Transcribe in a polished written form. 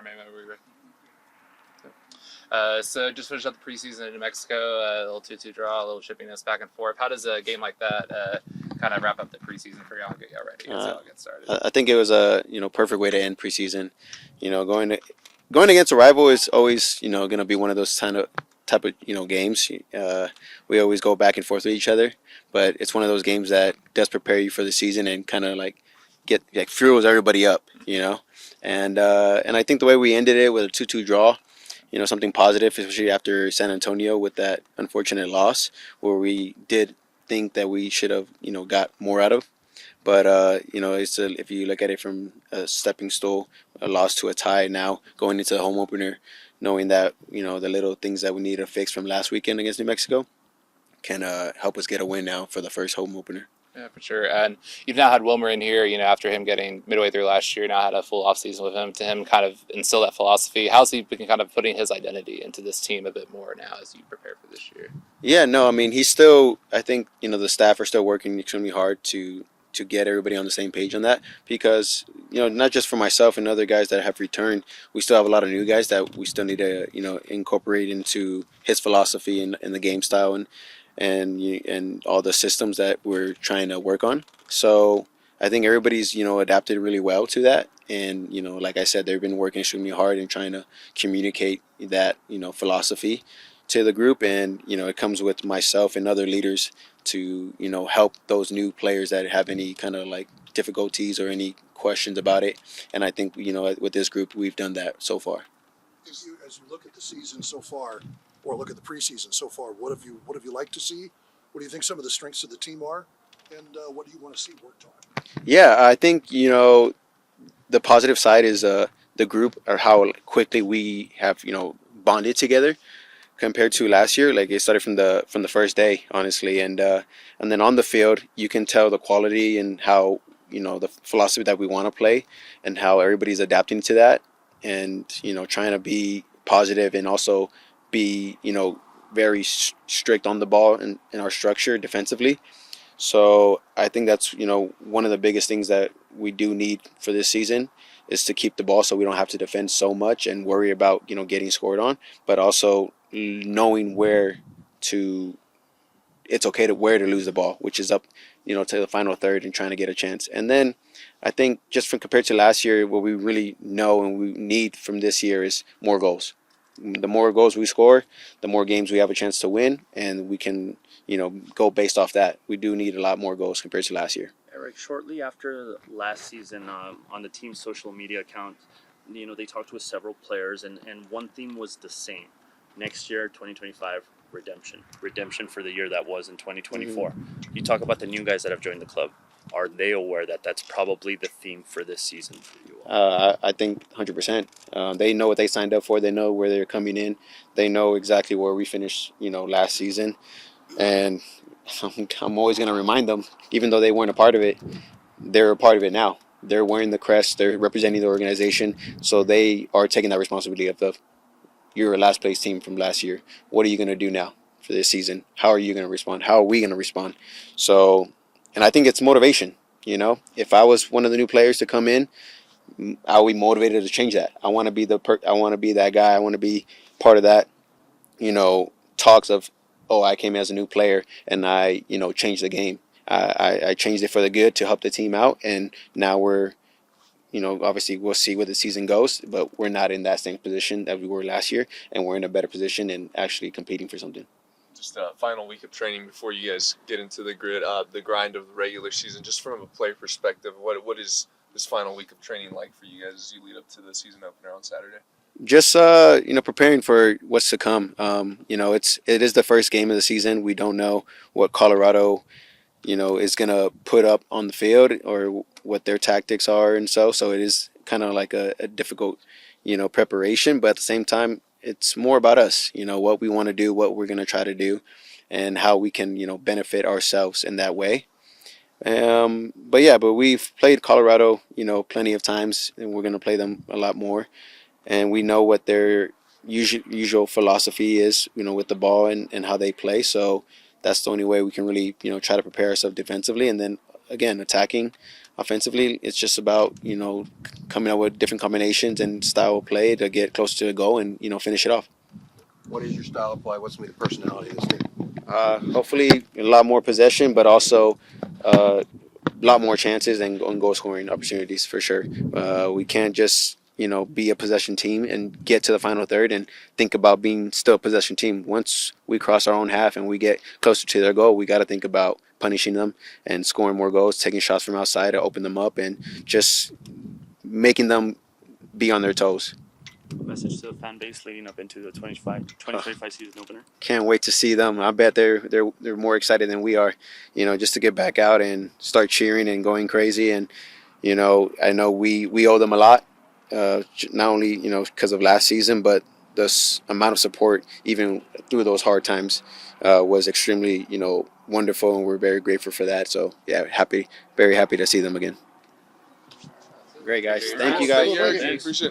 All right, man, we're so just finished up the preseason in New Mexico, a little 2-2 draw, a little chippiness back and forth. How does a game like that kind of wrap up the preseason for y'all and get y'all ready as y'all get started? I think it was a perfect way to end preseason. Going against a rival is always going to be one of those type of games. We always go back and forth with each other, but it's one of those games that does prepare you for the season and kind of fuels everybody up. And I think the way we ended it with a 2-2 draw, something positive, especially after San Antonio with that unfortunate loss, where we did think that we should have, got more out of. But, if you look at it from a stepping stool, a loss to a tie now, going into the home opener, knowing that, the little things that we need to fix from last weekend against New Mexico can help us get a win now for the first home opener. Yeah, for sure. And you've now had Wilmer in here, after him getting midway through last year, now had a full offseason with him, to him kind of instill that philosophy. How's he been kind of putting his identity into this team a bit more now as you prepare for this year? Yeah, no, I mean, he's still, I think, the staff are still working extremely hard to get everybody on the same page on that, because, not just for myself and other guys that have returned, we still have a lot of new guys that we still need to, incorporate into his philosophy and the game style and all the systems that we're trying to work on. So I think everybody's, adapted really well to that. And, like I said, they've been working extremely hard and trying to communicate that, philosophy to the group. And, it comes with myself and other leaders to, help those new players that have any kind of difficulties or any questions about it. And I think, with this group, we've done that so far. As you look at the season so far, or look at the preseason so far, what have you liked to see? What do you think some of the strengths of the team are, and what do you want to see worked on? Yeah, I think the positive side is the group, or how quickly we have bonded together compared to last year. Like, it started from the first day, honestly, and then on the field you can tell the quality and how the philosophy that we want to play and how everybody's adapting to that, and trying to be positive and also be very strict on the ball and in our structure defensively. So I think that's one of the biggest things that we do need for this season is to keep the ball, so we don't have to defend so much and worry about getting scored on, but also knowing it's okay to lose the ball, which is up to the final third and trying to get a chance. And then I think just compared to last year, what we really know and we need from this year is more goals. The more goals we score, the more games we have a chance to win, and we can, go based off that. We do need a lot more goals compared to last year. Eric, shortly after last season, on the team's social media account, they talked with several players, and one theme was the same. Next year, 2025, redemption for the year that was in 2024. Mm-hmm. You talk about the new guys that have joined the club. Are they aware that that's probably the theme for this season for you all? I think 100%. They know what they signed up for. They know where they're coming in. They know exactly where we finished, last season. And I'm always going to remind them, even though they weren't a part of it, they're a part of it now. They're wearing the crest. They're representing the organization. So they are taking that responsibility of you're a last place team from last year. What are you going to do now for this season? How are you going to respond? How are we going to respond? So, and I think it's motivation. If I was one of the new players to come in, I would be motivated to change that. I want to be I want to be that guy. I want to be part of that, talks of, oh, I came as a new player and I, changed the game. I changed it for the good to help the team out. And now we're, obviously we'll see where the season goes, but we're not in that same position that we were last year, and we're in a better position and actually competing for something. Just a final week of training before you guys get into the grind of the regular season. Just from a player perspective, what is this final week of training like for you guys as you lead up to the season opener on Saturday? Just preparing for what's to come. It is the first game of the season. We don't know what Colorado is gonna put up on the field or what their tactics are, and so it is kind of like a difficult preparation, but at the same time it's more about us, what we want to do, what we're going to try to do, and how we can, benefit ourselves in that way. But we've played Colorado, plenty of times, and we're going to play them a lot more. And we know what their usual philosophy is, with the ball and how they play. So that's the only way we can really, try to prepare ourselves defensively. And then, again, attacking, offensively, it's just about, coming up with different combinations and style of play to get close to the goal and, finish it off. What is your style of play? What's going to be the personality of this team? Hopefully a lot more possession, but also a lot more chances and goal scoring opportunities for sure. We can't just be a possession team and get to the final third and think about being still a possession team. Once we cross our own half and we get closer to their goal, we got to think about punishing them and scoring more goals, taking shots from outside to open them up, and just making them be on their toes. Message to the fan base leading up into the 2025 season opener. Can't wait to see them. I bet they're more excited than we are, just to get back out and start cheering and going crazy. And I know we owe them a lot, not only because of last season, but this amount of support even through those hard times was extremely wonderful, and we're very grateful for that. So yeah, very happy to see them again. Great guys, thank you guys. Thank you, Eric. Appreciate it.